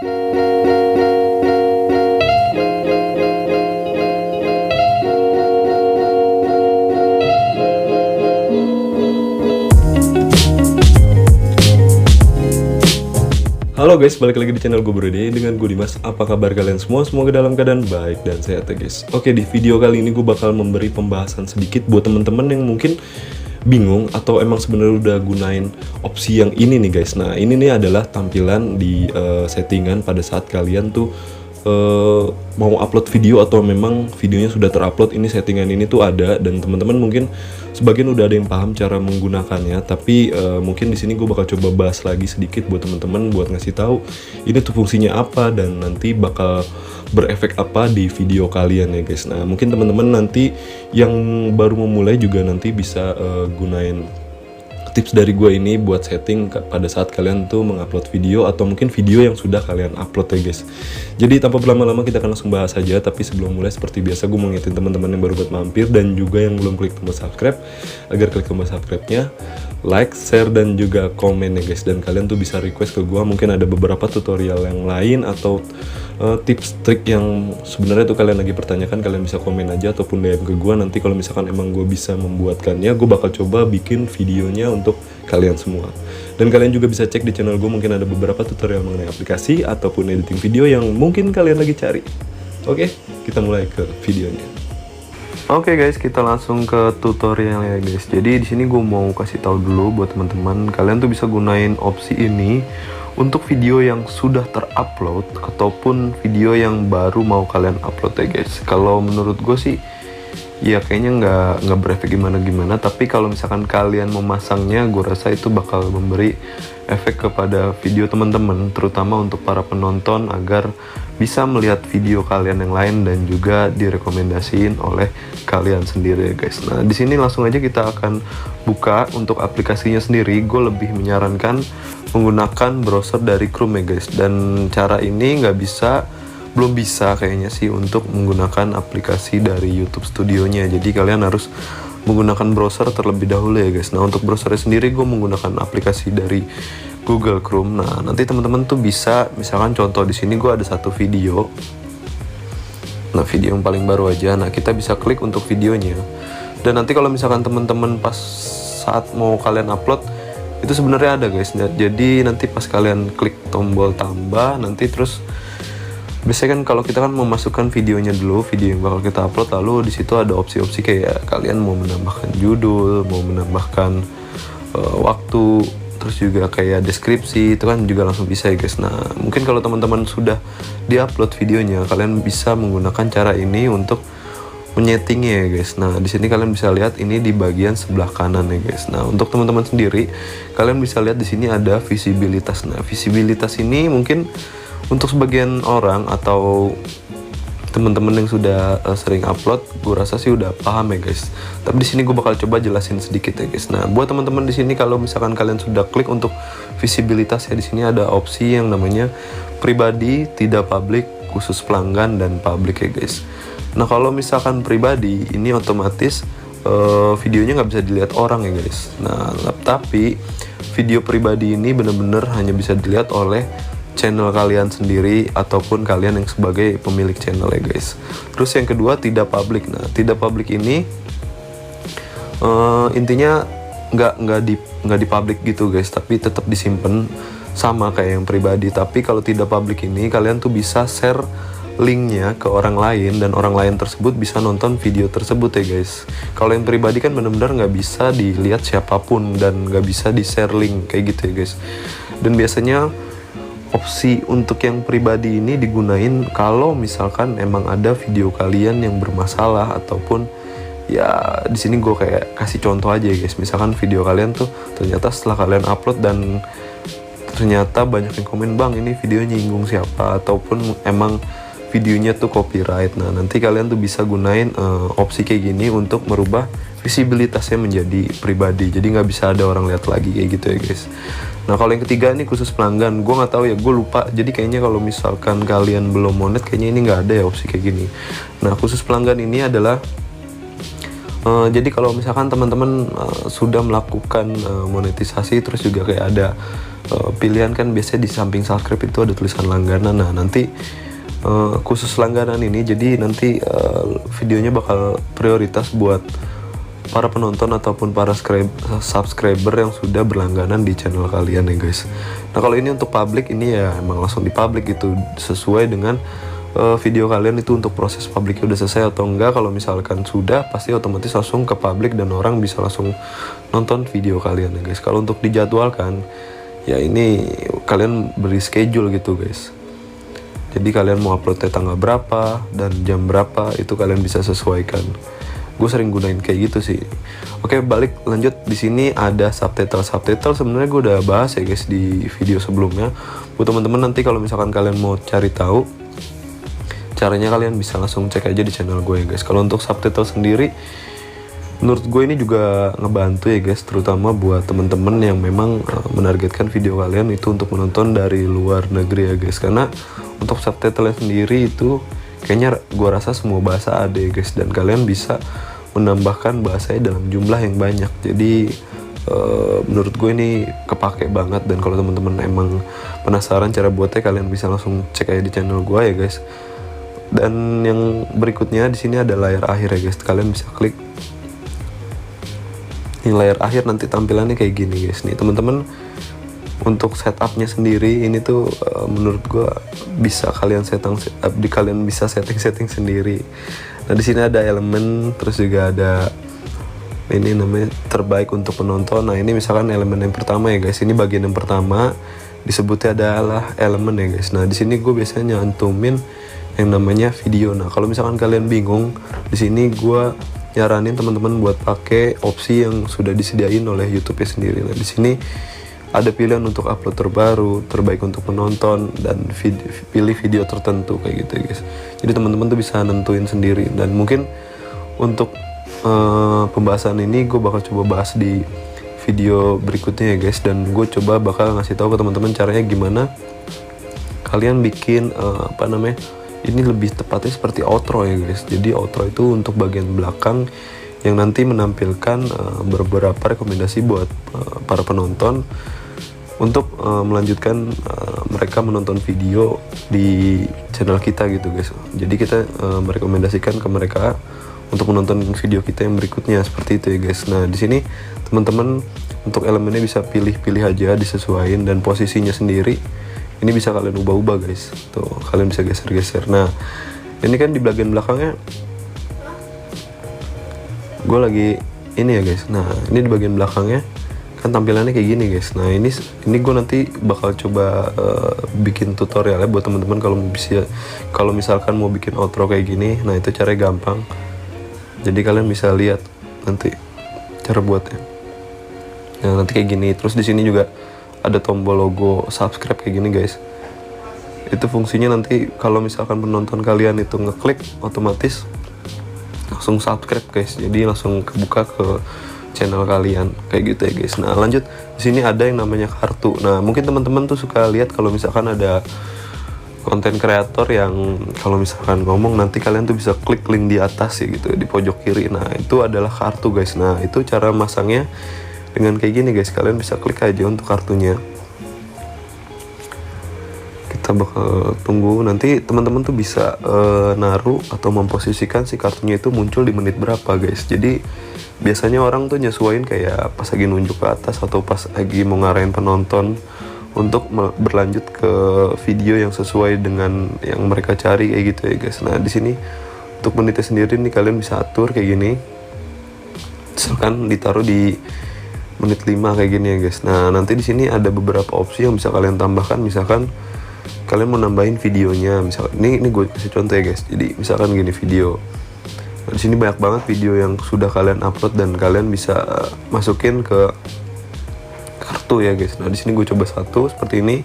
Halo guys, balik lagi di channel gue Brode dengan gue Dimas. Apa kabar kalian semua? Semoga dalam keadaan baik dan sehat ya guys. Oke, di video kali ini gue bakal memberi pembahasan sedikit buat temen-temen yang mungkin bingung atau emang sebenarnya udah gunain opsi yang ini nih guys. Nah, ini nih adalah tampilan di settingan pada saat kalian tuh mau upload video atau memang videonya sudah terupload. Ini settingan ini tuh ada, dan teman-teman mungkin sebagian udah ada yang paham cara menggunakannya, tapi mungkin di sini gue bakal coba bahas lagi sedikit buat teman-teman buat ngasih tahu ini tuh fungsinya apa dan nanti bakal berefek apa di video kalian ya guys. Nah, mungkin teman-teman nanti yang baru memulai juga nanti bisa gunain tips dari gue ini buat setting pada saat kalian tuh mengupload video atau mungkin video yang sudah kalian upload ya guys. Jadi tanpa berlama-lama kita akan langsung bahas aja, tapi sebelum mulai seperti biasa gue mau ngingetin teman-teman yang baru buat mampir dan juga yang belum klik tombol subscribe agar klik tombol subscribe-nya, like, share, dan juga komen ya guys. Dan kalian tuh bisa request ke gue, mungkin ada beberapa tutorial yang lain atau tips trik yang sebenarnya tuh kalian lagi pertanyakan, kalian bisa komen aja ataupun DM ke gue. Nanti kalau misalkan emang gue bisa membuatkannya, gue bakal coba bikin videonya untuk kalian semua. Dan kalian juga bisa cek di channel gue, mungkin ada beberapa tutorial mengenai aplikasi ataupun editing video yang mungkin kalian lagi cari. Oke, kita mulai ke videonya. Oke guys, kita langsung ke tutorial ya guys. Jadi di sini gue mau kasih tahu dulu buat teman-teman, kalian tuh bisa gunain opsi ini untuk video yang sudah terupload ataupun video yang baru mau kalian upload ya guys. Kalau menurut gue sih ya kayaknya nggak berefek gimana-gimana, tapi kalau misalkan kalian memasangnya, gue rasa itu bakal memberi efek kepada video teman-teman, terutama untuk para penonton agar bisa melihat video kalian yang lain dan juga direkomendasiin oleh kalian sendiri ya guys. Nah, di sini langsung aja kita akan buka untuk aplikasinya sendiri. Gue lebih menyarankan menggunakan browser dari Chrome ya guys, dan cara ini belum bisa kayaknya sih untuk menggunakan aplikasi dari YouTube Studionya. Jadi kalian harus menggunakan browser terlebih dahulu ya guys. Nah, untuk browsernya sendiri gue menggunakan aplikasi dari Google Chrome. Nah, nanti teman-teman tuh bisa, misalkan contoh di sini gue ada satu video. Nah, video yang paling baru aja. Nah, kita bisa klik untuk videonya. Dan nanti kalau misalkan teman-teman pas saat mau kalian upload, itu sebenarnya ada guys. Jadi nanti pas kalian klik tombol tambah, nanti terus biasanya kan kalau kita kan memasukkan videonya dulu, video yang bakal kita upload, lalu di situ ada opsi-opsi kayak kalian mau menambahkan judul, mau menambahkan waktu, terus juga kayak deskripsi, itu kan juga langsung bisa ya guys. Nah, mungkin kalau teman-teman sudah di-upload videonya, kalian bisa menggunakan cara ini untuk menyetingnya ya guys. Nah, di sini kalian bisa lihat ini di bagian sebelah kanan ya guys. Nah, untuk teman-teman sendiri, kalian bisa lihat di sini ada visibilitas. Nah, visibilitas ini mungkin untuk sebagian orang atau teman-teman yang sudah sering upload, gue rasa sih udah paham ya guys. Tapi di sini gue bakal coba jelasin sedikit ya guys. Nah, buat teman-teman di sini, kalau misalkan kalian sudah klik untuk visibilitas ya, di sini ada opsi yang namanya pribadi, tidak publik, khusus pelanggan, dan publik ya guys. Nah, kalau misalkan pribadi ini otomatis videonya nggak bisa dilihat orang ya guys. Nah, tapi video pribadi ini bener-bener hanya bisa dilihat oleh channel kalian sendiri ataupun kalian yang sebagai pemilik channel ya guys. Terus yang kedua, tidak publik. Nah, tidak publik ini intinya nggak di publik gitu guys, tapi tetap disimpan sama kayak yang pribadi. Tapi kalau tidak publik ini, kalian tuh bisa share linknya ke orang lain dan orang lain tersebut bisa nonton video tersebut ya guys. Kalau yang pribadi kan benar-benar nggak bisa dilihat siapapun dan nggak bisa di share link kayak gitu ya guys. Dan biasanya opsi untuk yang pribadi ini digunain kalau misalkan emang ada video kalian yang bermasalah, ataupun ya di sini gue kayak kasih contoh aja ya guys. Misalkan video kalian tuh ternyata setelah kalian upload dan ternyata banyak yang komen, bang ini videonya nyinggung siapa, ataupun emang videonya tuh copyright. Nah, nanti kalian tuh bisa gunain opsi kayak gini untuk merubah visibilitasnya menjadi pribadi, jadi nggak bisa ada orang lihat lagi kayak gitu ya guys. Nah, kalau yang ketiga ini khusus pelanggan, gue nggak tahu ya, gue lupa. Jadi kayaknya kalau misalkan kalian belum monet, kayaknya ini nggak ada ya opsi kayak gini. Nah, khusus pelanggan ini adalah Jadi kalau misalkan teman-teman sudah melakukan monetisasi, terus juga kayak ada pilihan kan biasanya di samping subscribe itu ada tulisan langganan. Nah nanti khusus langganan ini, jadi nanti videonya bakal prioritas buat para penonton ataupun para subscriber yang sudah berlangganan di channel kalian ya guys. Nah kalau ini untuk publik, ini ya emang langsung di publik gitu, sesuai dengan video kalian itu untuk proses publiknya udah selesai atau enggak. Kalau misalkan sudah, pasti otomatis langsung ke publik dan orang bisa langsung nonton video kalian ya guys. Kalau untuk dijadwalkan, ya ini kalian beri schedule gitu guys. Jadi kalian mau uploadnya tanggal berapa dan jam berapa, itu kalian bisa sesuaikan. Gue sering gunain kayak gitu sih. Oke, balik lanjut. Di sini ada subtitle. Sebenarnya gue udah bahas ya guys di video sebelumnya. Buat teman-teman nanti kalau misalkan kalian mau cari tahu caranya, kalian bisa langsung cek aja di channel gue ya guys. Kalau untuk subtitle sendiri, menurut gue ini juga ngebantu ya guys, terutama buat temen-temen yang memang menargetkan video kalian itu untuk menonton dari luar negeri ya guys. Karena untuk subtitle sendiri itu kayaknya gue rasa semua bahasa ada ya guys, dan kalian bisa menambahkan bahasanya dalam jumlah yang banyak. Jadi menurut gue ini kepake banget, dan kalau temen-temen emang penasaran cara buatnya, kalian bisa langsung cek aja di channel gue ya guys. Dan yang berikutnya di sini ada layar akhir ya guys. Kalian bisa klik ini layar akhir, nanti tampilannya kayak gini guys. Nih teman-teman, untuk setupnya sendiri ini tuh menurut gua bisa kalian kalian bisa setting sendiri. Nah di sini ada elemen, terus juga ada ini namanya terbaik untuk penonton. Nah ini misalkan elemen yang pertama ya guys. Ini bagian yang pertama disebutnya adalah elemen ya guys. Nah di sini gue biasanya nyantumin yang namanya video. Nah kalau misalkan kalian bingung, di sini gue nyaranin teman-teman buat pakai opsi yang sudah disediain oleh YouTube sendiri. Nah di sini ada pilihan untuk upload terbaru, terbaik untuk penonton, dan pilih video tertentu kayak gitu ya guys. Jadi teman-teman tuh bisa nentuin sendiri. Dan mungkin untuk pembahasan ini gue bakal coba bahas di video berikutnya ya guys. Dan gue coba bakal ngasih tahu ke teman-teman caranya gimana kalian bikin ini lebih tepatnya seperti outro ya guys. Jadi outro itu untuk bagian belakang yang nanti menampilkan beberapa rekomendasi buat para penonton untuk melanjutkan mereka menonton video di channel kita gitu guys. Jadi kita merekomendasikan ke mereka untuk menonton video kita yang berikutnya, seperti itu ya guys. Nah di sini teman-teman untuk elemennya bisa pilih-pilih aja, disesuaikan, dan posisinya sendiri ini bisa kalian ubah-ubah guys. Tuh kalian bisa geser-geser. Nah ini kan di bagian belakangnya gue lagi ini ya guys. Nah ini di bagian belakangnya kan tampilannya kayak gini guys. Nah ini gue nanti bakal coba bikin tutorial ya buat teman-teman kalau misalkan mau bikin outro kayak gini. Nah itu caranya gampang, jadi kalian bisa lihat nanti cara buatnya. Nah nanti kayak gini. Terus di sini juga ada tombol logo subscribe kayak gini guys. Itu fungsinya nanti kalau misalkan penonton kalian itu ngeklik, otomatis langsung subscribe guys. Jadi langsung kebuka ke channel kalian kayak gitu ya guys. Nah lanjut, di sini ada yang namanya kartu. Nah mungkin teman-teman tuh suka lihat kalau misalkan ada konten kreator yang kalau misalkan ngomong, nanti kalian tuh bisa klik link di atas ya gitu, di pojok kiri. Nah itu adalah kartu guys. Nah itu cara masangnya dengan kayak gini guys. Kalian bisa klik aja untuk kartunya. Kita bakal tunggu nanti teman-teman tuh bisa naruh atau memposisikan si kartunya itu muncul di menit berapa guys. Jadi biasanya orang tuh nyesuaiin kayak pas lagi nunjuk ke atas atau pas lagi mau ngarahin penonton untuk berlanjut ke video yang sesuai dengan yang mereka cari kayak gitu ya guys. Nah di sini untuk menitnya sendiri nih kalian bisa atur kayak gini. Misalkan ditaruh di menit 5 kayak gini ya guys. Nah nanti di sini ada beberapa opsi yang bisa kalian tambahkan. Misalkan kalian mau nambahin videonya, misalkan ini gue kasih contoh ya guys. Jadi misalkan gini video. Nah, di sini banyak banget video yang sudah kalian upload dan kalian bisa masukin ke kartu ya guys. Nah di sini gue coba satu seperti ini.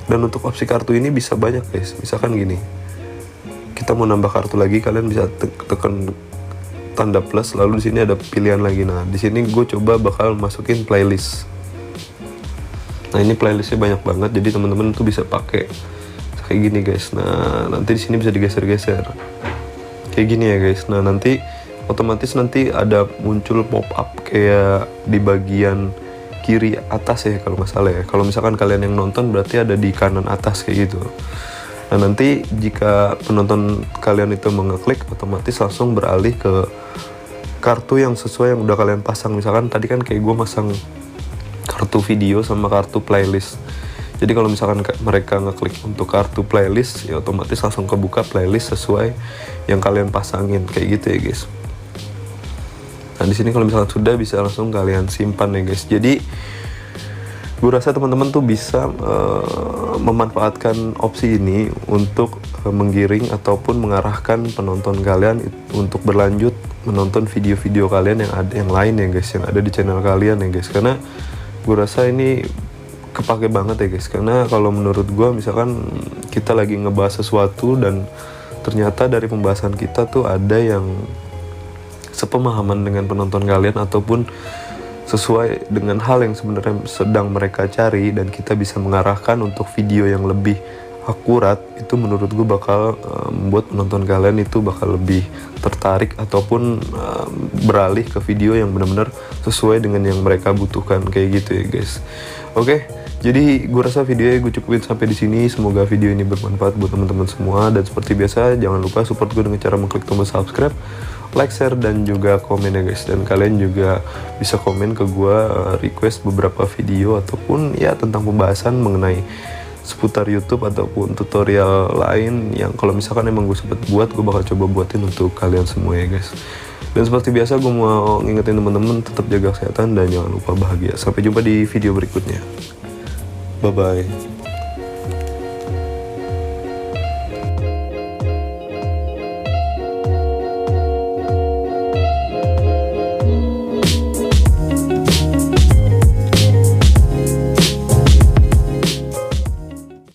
Dan untuk opsi kartu ini bisa banyak guys. Misalkan gini, kita mau nambah kartu lagi, kalian bisa tekan tanda plus, lalu di sini ada pilihan lagi. Nah di sini gue coba bakal masukin playlist. Nah ini playlistnya banyak banget, jadi teman-teman tuh bisa pakai kayak gini guys. Nah nanti di sini bisa digeser-geser kayak gini ya guys. Nah nanti otomatis nanti ada muncul pop up kayak di bagian kiri atas ya kalau nggak salah ya. Kalau misalkan kalian yang nonton berarti ada di kanan atas kayak gitu. Nah nanti jika penonton kalian itu mengeklik, otomatis langsung beralih ke kartu yang sesuai yang udah kalian pasang. Misalkan tadi kan kayak gue masang kartu video sama kartu playlist. Jadi kalau misalkan mereka ngeklik untuk kartu playlist, ya otomatis langsung kebuka playlist sesuai yang kalian pasangin kayak gitu ya guys. Nah di sini kalau misalkan sudah, bisa langsung kalian simpan ya guys. Jadi gue rasa teman-teman tuh bisa memanfaatkan opsi ini untuk menggiring ataupun mengarahkan penonton kalian untuk berlanjut menonton video-video kalian yang lain ya guys, yang ada di channel kalian ya guys. Karena gue rasa ini kepake banget ya guys, karena kalau menurut gue misalkan kita lagi ngebahas sesuatu dan ternyata dari pembahasan kita tuh ada yang sepemahaman dengan penonton kalian ataupun sesuai dengan hal yang sebenarnya sedang mereka cari, dan kita bisa mengarahkan untuk video yang lebih akurat, itu menurut gue bakal membuat penonton kalian itu bakal lebih tertarik ataupun beralih ke video yang benar-benar sesuai dengan yang mereka butuhkan kayak gitu ya guys. Oke, jadi gue rasa videonya gue cukupin sampai di sini. Semoga video ini bermanfaat buat teman-teman semua, dan seperti biasa jangan lupa support gue dengan cara mengklik tombol subscribe, like, share, dan juga komen ya guys. Dan kalian juga bisa komen ke gue request beberapa video ataupun ya tentang pembahasan mengenai seputar YouTube ataupun tutorial lain yang kalau misalkan emang gue sempet buat, gue bakal coba buatin untuk kalian semua ya guys. Dan seperti biasa gue mau ngingetin teman-teman tetap jaga kesehatan dan jangan lupa bahagia. Sampai jumpa di video berikutnya. Bye bye.